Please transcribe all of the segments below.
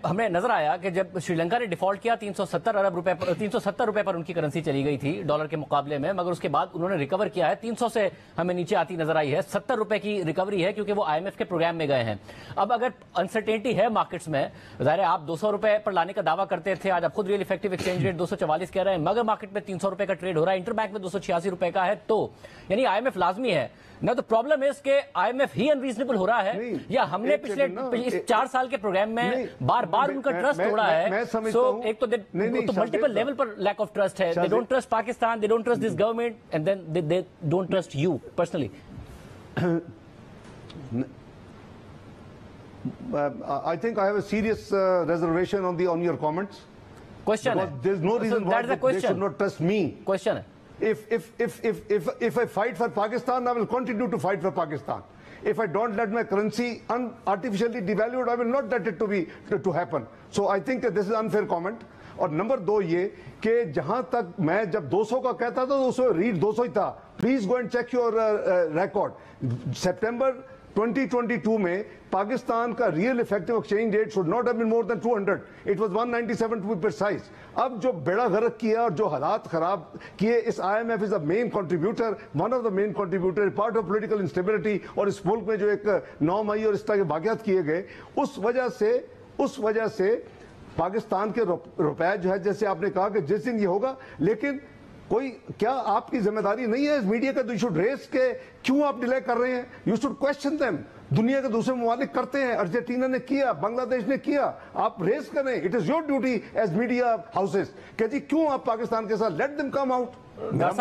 ہمیں نظر آیا کہ جب سری لنکا نے ڈیفالٹ کیا 370 روپے پر ان کی کرنسی چلی گئی تھی ڈالر کے مقابلے میں، مگر اس کے بعد انہوں نے ریکور کیا ہے 300 سے ہمیں نیچے آتی نظر آئی ہے، 70 روپے کی ریکوری ہے کیونکہ وہ آئی ایم ایف کے پروگرام میں گئے ہیں۔ اب اگر انسرٹینٹی ہے مارکیٹس میں، ظاہر ہے آپ 200 روپے پر لانے کا دعویٰ کرتے تھے، آج آپ خود ریئل افیکٹو ایکسچینج ریٹ 244 کہہ رہے ہیں، مگر مارکیٹ میں 300 روپے کا ٹریڈ ہو رہا ہے، انٹر بینک میں 286 روپے کا ہے، تو یعنی آئی ایم ایف لازمی ہے نا۔ تو پرابلم اس کہ آئی ایم ایف ہی انریزنیبل ہو رہا ہے یا ہم نے پچھلے 4 سال کے پروگرام میں بار بار ان کا ٹرسٹ توڑا ہے؟ سو ایک تو ملٹیپل لیول پر لیک آف ٹرسٹ ہے، they don't trust Pakistan, they don't trust this government and then they don't trust you personally. I think I have a serious reservation on your comments. Question ہے. There is no reason why they should not trust me. Question ہے. If I fight for Pakistan, I will continue to fight for Pakistan. If I don't let my currency artificially devalued, I will not let it to happen. So I think that this is unfair comment. اور number 2 یہ کہ جہاں تک میں جب 200 کا کہتا تھا تو اس میں ریٹ 200 ہی تھا. Please go and check your record. September 2022 میں پاکستان کا real effective exchange rate should not have been more than 200. It was 197 to be precise. اب جو بیڑا غرق کیا اور جو حالات خراب کیے، اس IMF is a main contributor, one of the main contributor, part of political instability، اور اس ملک میں جو ایک 9 مئی اور اس طرح کے واقعات کیے گئے، اس وجہ سے پاکستان کے روپے جو ہے، جیسے آپ نے کہا کہ جس دن یہ ہوگا، لیکن کوئی کیا آپ کی ذمہ داری نہیں ہے اس میڈیا کا؟ یو شوڈ ریز کہ کیوں آپ ڈیلے کر رہے ہیں. You should question them. دنیا کے دوسرے ممالک کرتے ہیں، ارجنٹینا نے کیا، بنگلہ دیش نے کیا، آپ ریز کریں. It is your duty as media houses کہ جی کیوں آپ پاکستان کے ساتھ let them come out. Doctor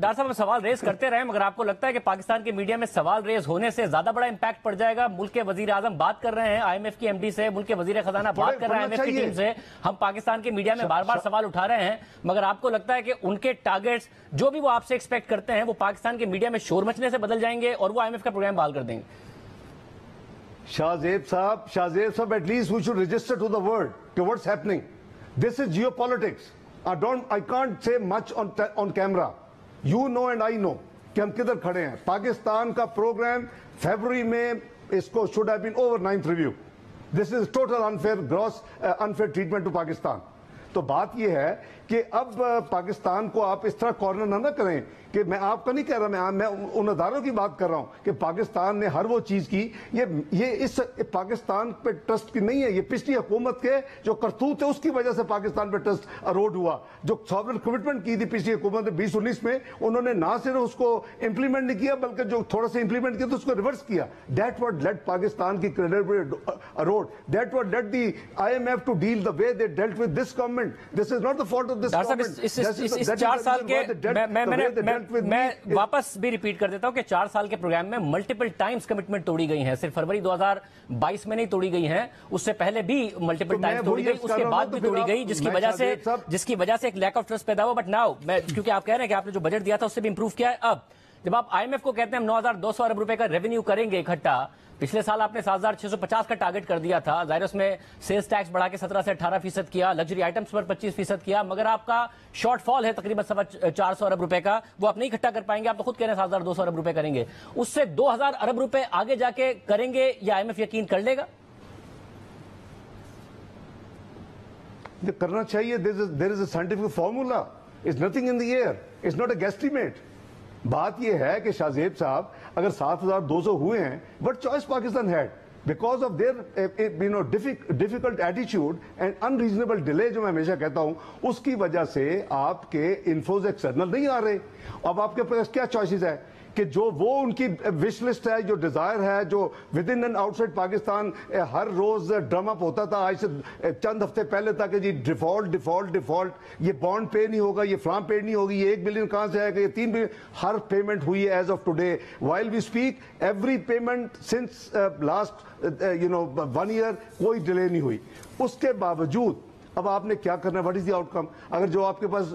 صاحب ہم سوال ریز کرتے رہے، مگر آپ کو لگتا ہے کہ پاکستان کے میڈیا میں سوال ریز ہونے سے زیادہ بڑا امپیکٹ پڑ جائے گا؟ ملک کے وزیر اعظم بات کر رہے ہیں آئی ایم ایف کی ایم ڈی سے، ملک کے وزیر خزانہ بات کر رہے ہیں آئی ایم ایف کی ٹیم سے، ہم پاکستان کے میڈیا میں بار بار سوال اٹھا رہے ہیں، مگر آپ کو لگتا ہے کہ ان کے ٹارگیٹس جو بھی وہ آپ سے ایکسپیکٹ کرتے ہیں وہ پاکستان کے میڈیا میں شور مچنے سے بدل جائیں گے اور وہ آئی ایم ایف کا پروگرام بحال کر دیں گے؟ شاہ زیب صاحب at least we should register to the world کہ what's happening. This is geopolitics. I can't say much on camera. You know and I know کہ ہم کدھر کھڑے ہیں. پاکستان کا پروگرام فیبروری میں اس کو should have been over 9th review. This is total unfair treatment to Pakistan. تو بات یہ ہے کہ اب پاکستان کو آپ اس طرح کارنر نہ کریں کہ میں آپ کا نہیں کہہ رہا، میں ان اداروں کی بات کر رہا ہوں کہ پاکستان نے ہر وہ چیز کی. یہ اس پاکستان پہ ٹرسٹ کی نہیں ہے، یہ پچھلی حکومت کے جو کرتوت ہے اس کی وجہ سے پاکستان پہ ٹرسٹ اروڈ ہوا. جو ساورن کمٹمنٹ کی تھی پچھلی حکومت نے 2019 میں، انہوں نے نہ صرف اس کو امپلیمنٹ نہیں کیا بلکہ جو تھوڑا سا امپلیمنٹ کیا تو اس کو ریورس کیا. دیٹ واٹ لیٹ پاکستان کی credibility eroded. That what let the IMF to deal the way they dealt with this government. This is not the fault of this government. اس 4 سال کے میں واپس بھی ریپیٹ کر دیتا ہوں کہ 4 سال کے پروگرام میں ملٹیپل ٹائمز کمٹمنٹ توڑی گئی ہیں. صرف فروری 2022 میں نہیں توڑی گئی ہیں، اس سے پہلے بھی ملٹیپل ٹائمز توڑی گئی، اس کے بعد بھی توڑی گئی، جس کی وجہ سے ایک لیک آف ٹرسٹ پیدا ہوا. بٹ ناؤ کیونکہ آپ کہہ رہے ہیں کہ آپ نے جو بجٹ دیا تھا اس سے بھی امپروو کیا ہے. اب جب آپ آئی ایم ایف کو کہتے ہیں ہم 9,200 ارب روپے کا ریونیو کریں گے اکٹھا، پچھلے سال آپ نے 7,650 کا ٹارگٹ کر دیا تھا، ظاہر اس میں سیلز ٹیکس بڑھا کے 17 سے 18% کیا، لگژری آئٹمز پر 25% کیا، مگر آپ کا شارٹ فال ہے تقریباً 400 ارب روپے کا، وہ آپ نہیں اکٹھا کر پائیں گے. آپ تو خود کہہ رہے ہیں 7,200 ارب روپے کریں گے، اس سے 2,000 ارب روپے آگے جا کے کریں گے یا آئی ایم ایف یقین کر لے گا؟ کرنا چاہیے. there is a scientific formula. It's nothing in the air. It's not a guesstimate. بات یہ ہے کہ شاہ زیب صاحب اگر 7,200 ہوئے ہیں، what choice Pakistan had? Because of their difficult attitude and unreasonable delay جو میں ہمیشہ کہتا ہوں، اس کی وجہ سے آپ کے انفوز ایکسٹرنل نہیں آ رہے. اب آپ کے پاس کیا چوائسز ہے کہ جو وہ ان کی وش لسٹ ہے، جو ڈیزائر ہے، جو within and outside Pakistan ہر روز ڈرم اپ ہوتا تھا آج سے چند ہفتے پہلے تک کہ جی ڈیفالٹ، یہ بانڈ پے نہیں ہوگا، یہ فلام پے نہیں ہوگی، یہ 1 بلین کہاں سے آئے گا، یہ 3 بلین. ہر پیمنٹ ہوئی ہے as of today while we speak. Every payment since last 1 year کوئی ڈیلے نہیں ہوئی. اس کے باوجود اب آپ نے کیا کرنا ہے, واٹ از دی آؤٹ کم. اگر جو آپ کے پاس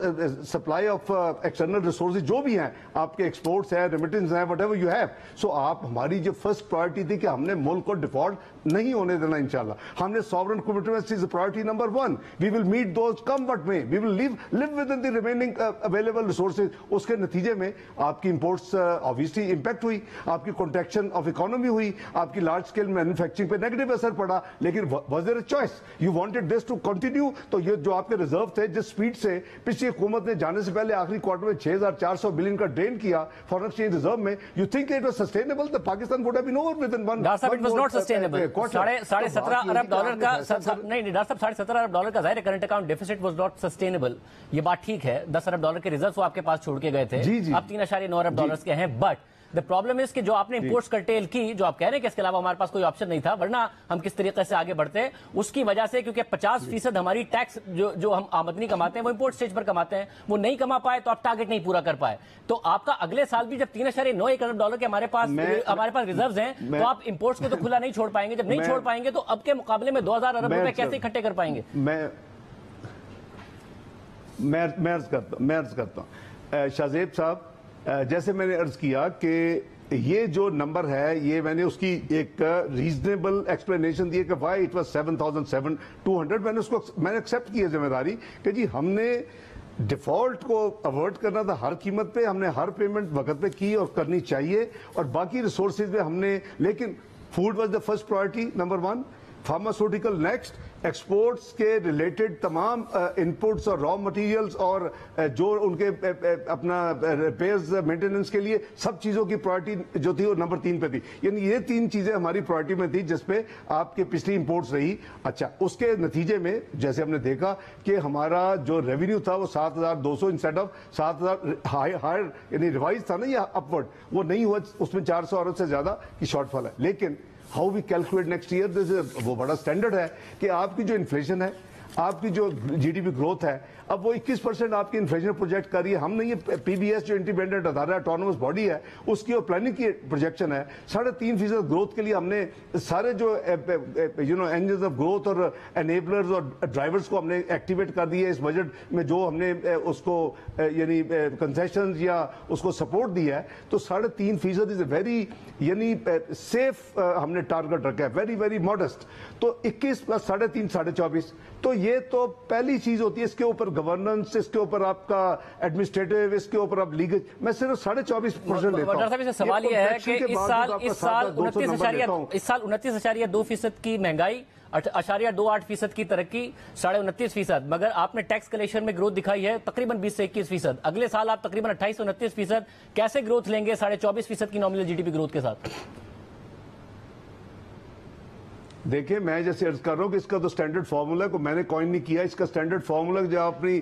سپلائی آف ایکسٹرنل ریسورسز جو بھی ہیں, آپ کے ایکسپورٹس ہیں, ریمیٹنس ہیں, وٹ ایور یو ہیو, سو آپ, ہماری جو فرسٹ پرائرٹی تھی کہ ہم نے ملک کو ڈیفالٹ نہیں ہونے دینا انشاءاللہ. ہم نے sovereign commitments as priority number 1. We will meet those come what may, we will live within the remaining available resources. اس کے نتیجے میں آپ کی امپورٹس obviously امپیکٹ ہوئی, آپ کی کنٹریکشن آف اکانومی ہوئی, آپ کی لارج اسکیل مینوفیکچرنگ پہ نیگیٹو اثر پڑا. لیکن was there a choice, you wanted this to continue. تو یہ جو آپ کے ریزرو تھے, جس سپیڈ سے پچھلی حکومت نے جانے سے پہلے آخری کوارٹر میں 6400 بلین کا ڈرین کیا فارن ایکسچینج ریزرو میں, you think it was sustainable? the Pakistan would have been over within one. Doctor صاحب, اٹ واز ناٹ سسٹینیبل. 17.5 ارب ڈالر کا, نہیں ڈاکٹر صاحب 17.5 ارب ڈالر کا ظاہر current account deficit was not sustainable. یہ بات ٹھیک ہے, 10 ارب ڈالر کے ریزرو آپ کے پاس چھوڑ کے گئے تھے, اب 3.9 ارب ڈالر کے ہیں. بٹ the problem is کہ جو آپ نے امپورٹس کرٹیل کی, جو آپ کہہ رہے ہیں کہ اس کے علاوہ ہمارے پاس کوئی آپشن نہیں تھا, ورنہ ہم کس طریقے سے آگے بڑھتے, اس کی وجہ سے کیونکہ 50% ہماری ٹیکس جو ہم آمدنی کماتے ہیں وہ امپورٹ سٹیج پر کماتے ہیں, وہ نہیں کما پائے تو آپ ٹارگٹ نہیں پورا کر پائے. تو آپ کا اگلے سال بھی جب 3.9 ارب ڈالر کے ہمارے پاس ریزروز ہیں, تو آپ امپورٹس کو تو کھلا نہیں چھوڑ پائیں گے. جب نہیں چھوڑ پائیں گے تو اب کے مقابلے میں 2000 ارب روپے کیسے اکٹھے کر پائیں گے؟ میں عرض کرتا ہوں شاہزیب صاحب, جیسے میں نے عرض کیا کہ یہ جو نمبر ہے, یہ میں نے اس کی ایک ریزنیبل ایکسپلینیشن دی ہے کہ وائی اٹ واز 7,200. میں نے ایکسیپٹ کی ہے ذمہ داری کہ جی ہم نے ڈیفالٹ کو اوائڈ کرنا تھا ہر قیمت پہ, ہم نے ہر پیمنٹ وقت پہ کی اور کرنی چاہیے, اور باقی ریسورسز پہ ہم نے, لیکن food was the first priority number 1, pharmaceutical next, exports کے ریلیٹڈ تمام انپٹس اور را مٹیریلز اور جو ان کے اپنا ریپیئرز مینٹیننس کے لیے سب چیزوں کی پرائرٹی جو تھی وہ نمبر 3 پہ تھی. یعنی یہ 3 چیزیں ہماری پرائرٹی میں تھی جس پہ آپ کے پچھلی امپورٹس رہی. اچھا, اس کے نتیجے میں جیسے ہم نے دیکھا کہ ہمارا جو ریونیو تھا وہ 7,200 انسٹیڈ آف 7,000 ہائر, یعنی ریوائز تھا نا یہ اپورڈ, وہ نہیں ہوا, اس میں 400 ارب سے زیادہ کی شارٹ فال ہے. لیکن how we calculate next year, وہ بڑا اسٹینڈرڈ ہے کہ آپ کی جو انفلیشن ہے, آپ کی جو جی ڈی پی گروتھ ہے, اب وہ 21% آپ کی انفلیشن پروجیکٹ کر رہی ہے. ہم نے یہ پی بی ایس جو انڈیپینڈنٹ ادارہ آٹونومس باڈی ہے, اس کی اور پلاننگ کی پروجیکشن ہے 3.5% گروتھ کے لیے. ہم نے سارے جو انجنز آف گروتھ اور انیبلرز اور ڈرائیورز کو ہم نے ایکٹیویٹ کر دی ہے اس بجٹ میں, جو ہم نے اس کو یعنی کنسیشنز یا اس کو سپورٹ دیا ہے. تو 3.5% از اے ویری یعنی سیف ہم نے ٹارگٹ رکھا ہے, ویری ویری ماڈسٹ. تو 21 + 3.5 24. تو یہ تو پہلی چیز ہوتی ہے. اس کے اوپر گورننس, اس کے اوپر آپ کا ایڈمنسٹریٹو, اس کے اوپر آپ لیگل, میں صرف 24% لیتا ہوں. سوال یہ ہے کہ اس سال 29.2% کی مہنگائی, 0.28% کی ترقی, 29.5%, مگر آپ نے ٹیکس کلیکشن میں گروتھ دکھائی ہے تقریباً 20 سے 21%. اگلے سال آپ تقریباً 28 سے 29% کیسے گروتھ لیں گے 24.5% کی nominal G D P growth کے ساتھ؟ دیکھیں, میں جیسے عرض کر رہا ہوں کہ اس کا تو سٹینڈرڈ فارمولا کو میں نے کوائن نہیں کیا. اس کا سٹینڈرڈ فارمولا جو آپ اپنی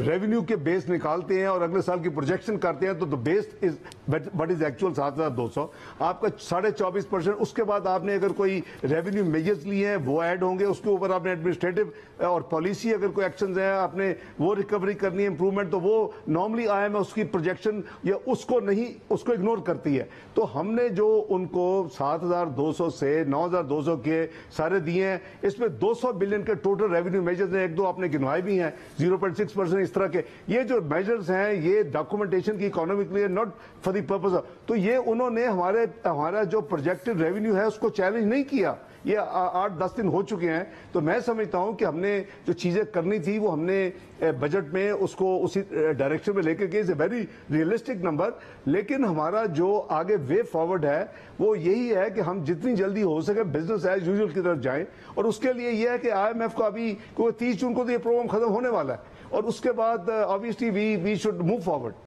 ریونیو کے بیس نکالتے ہیں اور اگلے سال کی پروجیکشن کرتے ہیں, تو بیس از وٹ از ایکچوئل 7,200, آپ کا 24.5%. اس کے بعد آپ نے اگر کوئی ریونیو میجرز لیے ہیں وہ ایڈ ہوں گے, اس کے اوپر آپ نے ایڈمنسٹریٹو اور پالیسی اگر کوئی ایکشنز ہیں آپ نے وہ ریکوری کرنی ہے, امپروومنٹ, تو وہ نارملی آئی ایم ایف اس کی پروجیکشن یا اس کو نہیں, اس کو اگنور کرتی ہے. تو ہم نے جو ان کو 7,200 سے 9,200 کے سارے دیے ہیں, اس میں 200 بلین کے ٹوٹل ریونیو میجرز ہیں, 1-2 آپ نے گنوائے بھی ہیں, 0.6% اس طرح کے. یہ جو میجرز ہیں یہ ڈاکومنٹیشن کی economically not for the purpose of, تو یہ انہوں نے ہمارا جو پروجیکٹڈ ریونیو ہے اس کو چیلنج نہیں کیا. یہ 8-10 دن ہو چکے ہیں. تو میں سمجھتا ہوں کہ ہم نے جو چیزیں کرنی تھی وہ ہم نے بجٹ میں اس کو اسی ڈائریکشن میں لے کے گئے, ویری ریئلسٹک نمبر. لیکن ہمارا جو آگے وے فارورڈ ہے وہ یہی ہے کہ ہم جتنی جلدی ہو سکے بزنس ایز یوزول کی طرف جائیں, اور اس کے لیے یہ ہے کہ آئی ایم ایف کو ابھی 30 جون کو تو یہ پروگرام ختم ہونے والا ہے, اور اس کے بعد obviously we should move forward.